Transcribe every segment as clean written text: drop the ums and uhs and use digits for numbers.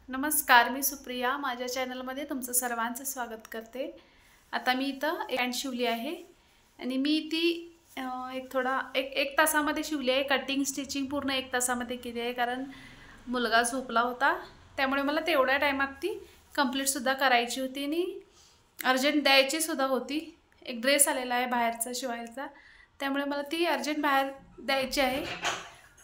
नमस्कार, मी सुप्रिया माझ्या चॅनलमध्ये तुमचं सर्वांचं स्वागत करते। आता मी इथं पॅन्ट शिवली आहे आणि मी ती एक तासामध्ये शिवली आहे। कटिंग स्टिचिंग पूर्ण 1 तासामध्ये केली आहे, कारण मुलगा झोपला होता, त्यामुळे मला तेवढ्या टाइमात ती कंप्लीट सुद्धा करायची होती आणि अर्जंट द्यायची सुद्धा होती। एक ड्रेस आलेला आहे बाहेरचा शिवायचा, त्यामुळे मला ती अर्जंट बाहेर द्यायची आहे।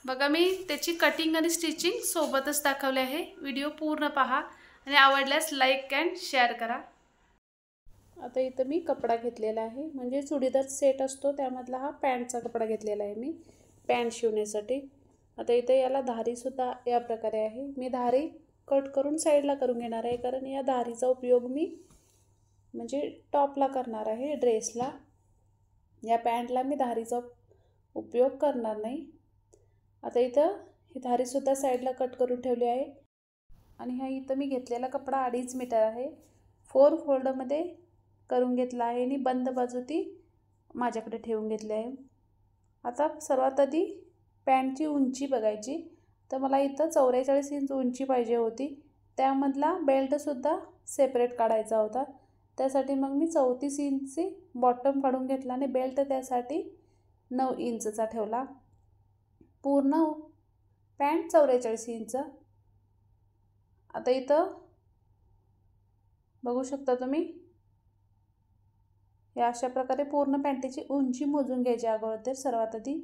बघा, मी त्याची कटिंग आणि स्टिचिंग सोबतच दाखवले आहे। व्हिडिओ पूर्ण पहा आणि आवडल्यास लाईक अँड शेअर करा। आता इथं मी कपडा घेतलेला आहे, म्हणजे चुडीदार सेट असतो त्यामधला हा पॅन्टचा कपडा घेतलेला आहे मी पॅन्ट शिवण्यासाठी। आता इथे याला धारी सुद्धा या प्रकारे आहे। मी धारी कट करून साईडला करून घेणार आहे, कारण या धारीचा उपयोग मी म्हणजे टॉपला करणार आहे, ड्रेसला। या पॅन्टला मी धारीचा उपयोग करणार नाही। आता इथं ही धारी सुद्धा साईडला कट करून ठेवली आहे आणि हा इथं मी घेतलेला कपडा 2.5 मीटर आहे। 4 फोल्डमध्ये करून घेतला आहे आणि बंद बाजू ती माझ्याकडे ठेवून घेतली आहे। आता सर्वात आधी पॅन्टची उंची बघायची, तर मला इथं 44 इंच उंची पाहिजे होती। त्यामधला बेल्ट सुद्धा सेपरेट काढायचा होता, त्यासाठी मग मी 34 इंचची बॉटम काढून घेतला आणि बेल्ट त्यासाठी 9 इंचचा ठेवला। पूर्ण पॅन्ट 44 इंच। आता इथं बघू शकता तुम्ही, या अशा प्रकारे पूर्ण पॅन्टीची उंची मोजून घ्यायची अगोदर। सर्वात आधी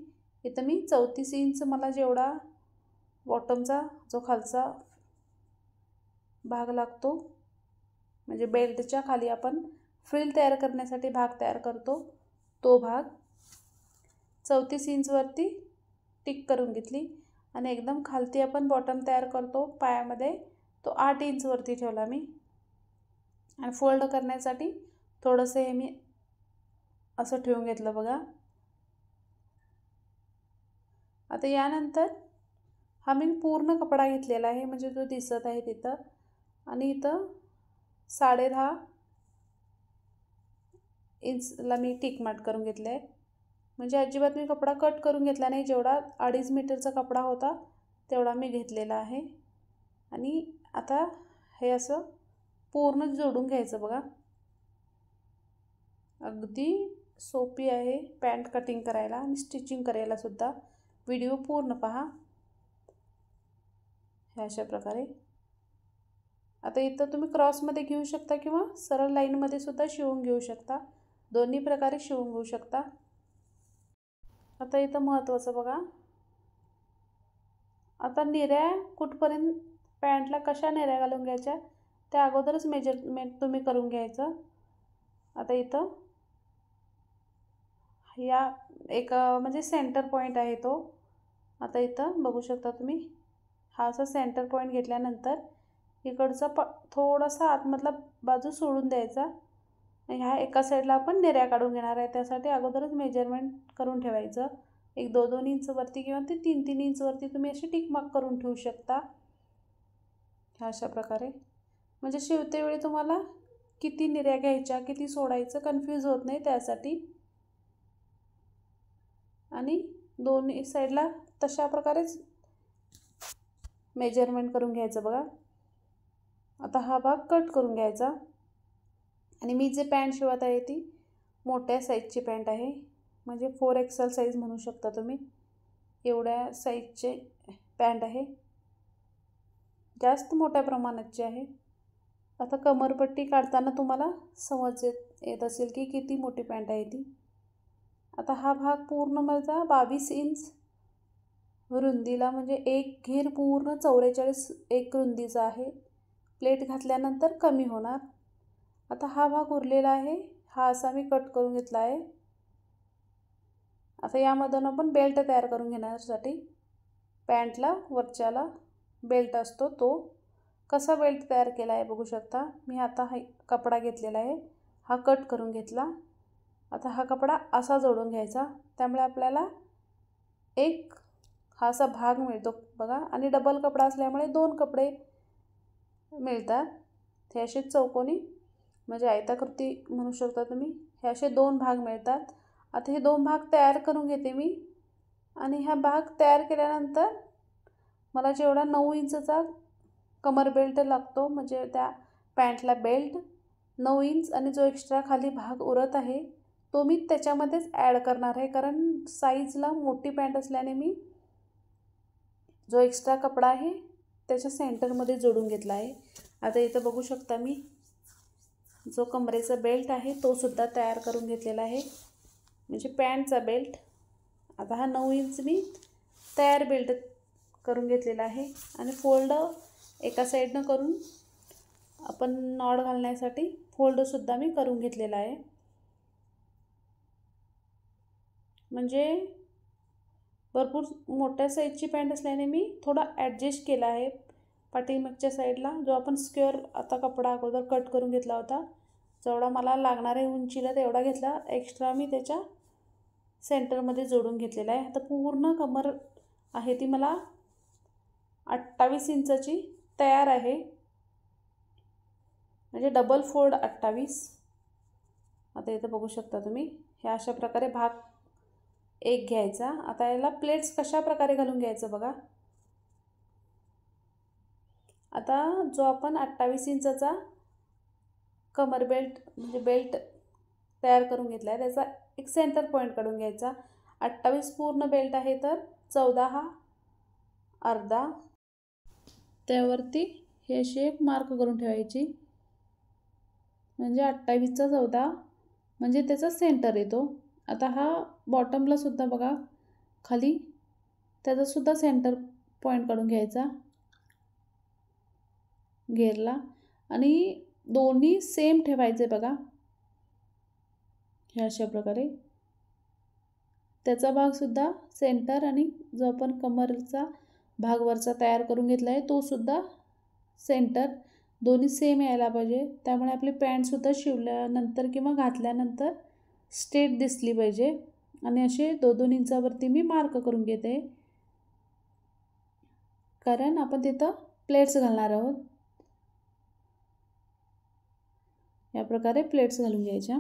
इथं मी 34 इंच मला जेवढा बॉटमचा जो खालचा भाग लागतो, म्हणजे बेल्टच्या खाली आपण फ्रिल तयार करण्यासाठी भाग तयार करतो, तो भाग 34 इंचवरती टिक करून घेतली आणि एकदम खालती आपण बॉटम तयार करतो पायामध्ये, तो 8 इंचवरती ठेवला मी। आणि फोल्ड करण्यासाठी थोडंसं हे मी असं ठेवून घेतलं बघा। आता यानंतर हा मी पूर्ण कपडा घेतलेला आहे, म्हणजे जो दिसत आहे तिथं, आणि इथं 10.5 इंचला मी टिक मार्क करून घेतलं आहे। म्हणजे अजिबात मी कपडा कट करून घेतला नाही, जेवढा 2.5 मीटरचा कपडा होता तेवढा मी घेतलेला आहे। आणि आता हे असं पूर्ण जोडून घ्यायचं बघा। अगदी सोपी आहे पॅन्ट कटिंग करायला आणि स्टिचिंग करायला सुद्धा। व्हिडिओ पूर्ण पहा ह्या अशा प्रकारे। आता इथं तुम्ही क्रॉसमध्ये घेऊ शकता किंवा सरळ लाईनमध्ये सुद्धा शिवून घेऊ शकता, दोन्ही प्रकारे शिवून घेऊ शकता। आता इथं महत्त्वाचं बघा, आता निऱ्या कुठपर्यंत पॅन्टला कशा निऱ्या घालून घ्यायच्या त्या अगोदरच मेजरमेंट तुम्ही करून घ्यायचं। आता इथं या एक म्हणजे सेंटर पॉईंट आहे तो। आता इथं बघू शकता तुम्ही, हा असा सेंटर पॉईंट घेतल्यानंतर इकडचा थोडासा आतमधला बाजू सोडून द्यायचा। ह्या एका साईडला आपण निऱ्या काढून घेणार आहे, त्यासाठी अगोदरच मेजरमेंट करून ठेवायचं। एक 2-2 इंचवरती किंवा ते 3-3 इंचवरती तुम्ही अशी टिक मार्क करून ठेवू शकता ह्या अशा प्रकारे। म्हणजे शिवते वेळी तुम्हाला किती निऱ्या घ्यायच्या, किती सोडायचं कन्फ्यूज होत नाही त्यासाठी। आणि दोन्ही साईडला तशा प्रकारेच मेजरमेंट करून घ्यायचं बघा। आता हा भाग कट करून घ्यायचा आणि मी जे पॅन्ट शिवत आहे ती मोठ्या साईजची पॅन्ट आहे, म्हणजे 4XL साईज म्हणू शकता तुम्ही, एवढ्या साईजचे पॅन्ट आहे, जास्त मोठ्या प्रमाणाची आहे। आता कमरपट्टी काढताना तुम्हाला समज येत असेल की किती मोठी पॅन्ट आहे ती। आता हा भाग पूर्ण माझा 22 इंच रुंदीला, म्हणजे एक घेर पूर्ण 44 एक रुंदीचा आहे। प्लेट घातल्यानंतर कमी होणार। आता हा भाग उरलेला आहे, हा असा मी कट करून घेतला आहे। आता यामधून आपण बेल्ट तयार करून घेण्यासाठी पॅन्टला वरच्याला बेल्ट असतो, तो कसा बेल्ट तयार केला आहे बघू शकता। मी आता हा कपडा घेतलेला आहे, हा कट करून घेतला। आता हा कपडा असा जोडून घ्यायचा, त्यामुळे आपल्याला एक हा असा भाग मिळतो बघा। आणि डबल कपडा असल्यामुळे 2 कपडे मिळतात, हे असे चौकोनी म्हणजे आयताकृती म्हणू शकता तुम्ही, हे असे 2 भाग मिळतात। आता हे 2 भाग तयार करून घेते मी, आणि हा भाग तयार केल्यानंतर मला जेवढा 9 इंचचा कमर बेल्ट लागतो, म्हणजे त्या पॅन्टला बेल्ट 9 इंच, आणि जो एक्स्ट्रा खाली भाग उरत आहे तो मी त्याच्यामध्येच ॲड करणार आहे, कारण साईजला मोठी पॅन्ट असल्याने मी जो एक्स्ट्रा कपडा आहे त्याच्या सेंटरमध्ये जोडून घेतला आहे. आता इथं बघू शकता मी जो कमरेचा बेल्ट आहे तो सुद्धा तयार करून घेतलेला आहे, म्हणजे पॅन्टचा बेल्ट. आता हा 9 इंच मी तयार बेल्ट करून घेतलेला आहे, आणि फोल्ड एका साईडनं करून आपण नॉट घालण्यासाठी फोल्डसुद्धा मी करून घेतलेला आहे. म्हणजे भरपूर मोठ्या साईजची पॅन्ट असल्याने मी थोडा ॲडजस्ट केला आहे पाठीमागच्या साईडला. जो आपण स्क्वेअर आता कपडा अगोदर कट करून घेतला होता, जेवढा मला लागणार आहे उंचीला तेवढा घेतला, एक्स्ट्रा मी त्याच्या सेंटरमध्ये जोडून घेतलेला आहे. आता पूर्ण कमर आहे ती मला 28 इंचाची तयार आहे, म्हणजे डबल फोल्ड 28. आता इथं बघू शकता तुम्ही, हे अशा प्रकारे भाग एक घ्यायचा. आता याला प्लेट्स कशा प्रकारे घालून घ्यायचं बघा. आता जो आपण 28 इंचाचा कमर बेल्ट म्हणजे बेल्ट तयार करून घेतला आहे त्याचा एक सेंटर पॉईंट काढून घ्यायचा. 28 पूर्ण बेल्ट आहे तर 14 हा अर्धा, त्यावरती हे अशी एक मार्क करून ठेवायची, म्हणजे 28चा 14 म्हणजे त्याचा सेंटर येतो. आता हा बॉटमला सुद्धा बघा खाली त्याचा सुद्धा सेंटर पॉईंट काढून घ्यायचा घेरला, आणि दोन्ही सेम ठेवायचे बघा. हे अशा प्रकारे त्याचा भाग सुद्धा सेंटर, आणि जो आपण कमरचा भाग वरचा तयार करून घेतला आहे तो सुद्धा सेंटर, दोन्ही सेम यायला पाहिजे. त्यामुळे आपली पॅन्टसुद्धा शिवल्यानंतर किंवा घातल्यानंतर स्ट्रेट दिसली पाहिजे. आणि असे 2-2 इंचावरती मी मार्क करून घेते, कारण आपण तिथं प्लेट्स घालणार आहोत. या प्रकारे प्लेट्स घालून घ्यायच्या.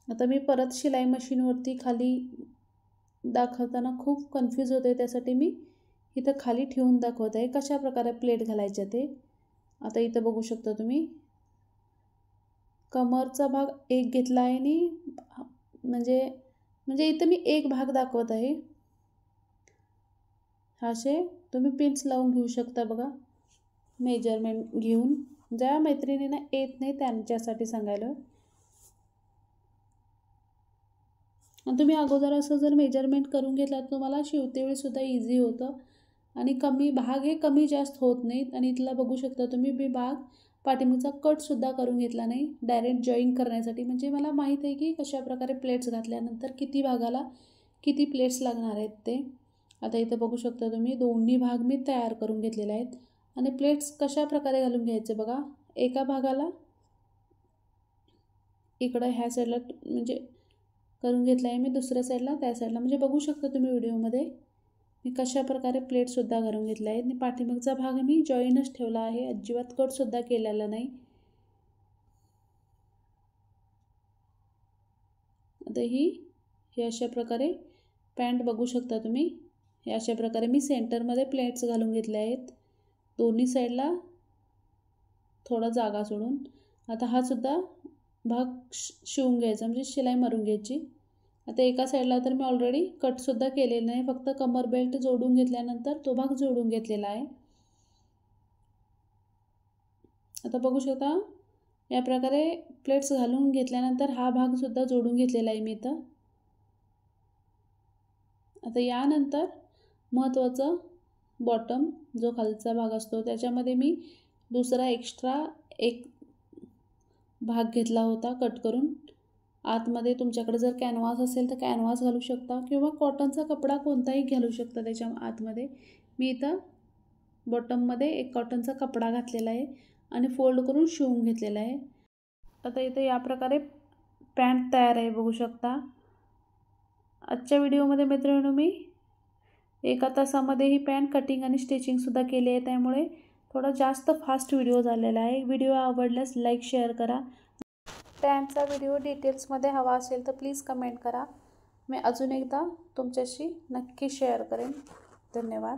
आता मी परत शिलाई मशीनवरती खाली दाखवताना खूप कन्फ्यूज होते, त्यासाठी मी इथं खाली ठेवून दाखवत आहे कशा प्रकारे प्लेट घालायच्या ते. आता इथं बघू शकता तुम्ही, कमरचा भाग एक घेतला आहे, आणि म्हणजे इथं मी एक भाग दाखवत आहे. असे तुम्ही पिन्स लावून घेऊ शकता बघा, मेजरमेंट घेऊन. ज्या मैत्रिणींना येत नाही त्यांच्यासाठी सांगायला. आणि तुम्ही अगोदर असं जर मेजरमेंट करून घेतला तर तुम्हाला शिवतेवेळी सुद्धा इझी होतं, आणि कमी भाग हे कमी जास्त होत नाहीत. आणि इथला बघू शकता तुम्ही, मी भाग पाठीमागचा कटसुद्धा करून घेतला नाही, डायरेक्ट जॉईन करण्यासाठी. म्हणजे मला माहीत आहे की कशा प्रकारे प्लेट्स घातल्यानंतर किती भागाला किती प्लेट्स लागणार आहेत ते. आता इथं बघू शकता तुम्ही, दोन्ही भाग मी तयार करून घेतलेले आहेत. आणि प्लेट्स कशा प्रकारे घालून घ्यायचे बघा. एका भागाला इकडं ह्या साईडला म्हणजे करून घेतला आहे मी, दुसऱ्या साईडला त्या साईडला, म्हणजे बघू शकता तुम्ही व्हिडिओमध्ये मी कशा प्रकारे प्लेटसुद्धा घालून घेतला आहे. आणि पाठीमागचा भाग मी जॉईनच ठेवला आहे, अजिबात कटसुद्धा केलेला नाही. आता हे अशा प्रकारे पॅन्ट बघू शकता तुम्ही. हे अशा प्रकारे मी सेंटरमध्ये प्लेट्स घालून घेतले आहेत, दोन्ही साईडला थोडा जागा सोडून. आता हा सुद्धा भाग शिवून घ्यायचा, म्हणजे शिलाई मारून घ्यायची. आता एका साईडला तर मी ऑलरेडी कटसुद्धा केलेलं नाही, फक्त कमर बेल्ट जोडून घेतल्यानंतर तो भाग जोडून घेतलेला आहे. आता बघू शकता या प्रकारे प्लेट्स घालून घेतल्यानंतर हा भागसुद्धा जोडून घेतलेला आहे मी इथं. आता यानंतर महत्त्वाचं बॉटम जो खालचा भाग असतो त्याच्यामध्ये मी दुसरा एक्स्ट्रा एक भाग घेतला होता कट करून. आतमध्ये तुमच्याकडे जर कॅनव्हास असेल तर कॅनव्हास घालू शकता, किंवा कॉटनचा कपडा कोणताही घालू शकता त्याच्या आतमध्ये. मी इथं बॉटममध्ये एक कॉटनचा कपडा घातलेला आहे आणि फोल्ड करून शिवून घेतलेला आहे. आता इथं या प्रकारे पॅन्ट तयार आहे बघू शकता. आजच्या व्हिडिओमध्ये मित्रांनो मी 1 तासामध्ये ही पॅन्ट कटिंग आणि स्टिचिंगसुद्धा केली आहे, त्यामुळे थोडा जास्त फास्ट व्हिडिओ झालेला आहे. व्हिडिओ आवडल्यास लाईक शेअर करा. पॅन्टचा व्हिडिओ डिटेल्समध्ये हवा असेल तर प्लीज कमेंट करा, मी अजून एकदा तुमच्याशी नक्की शेअर करेन. धन्यवाद.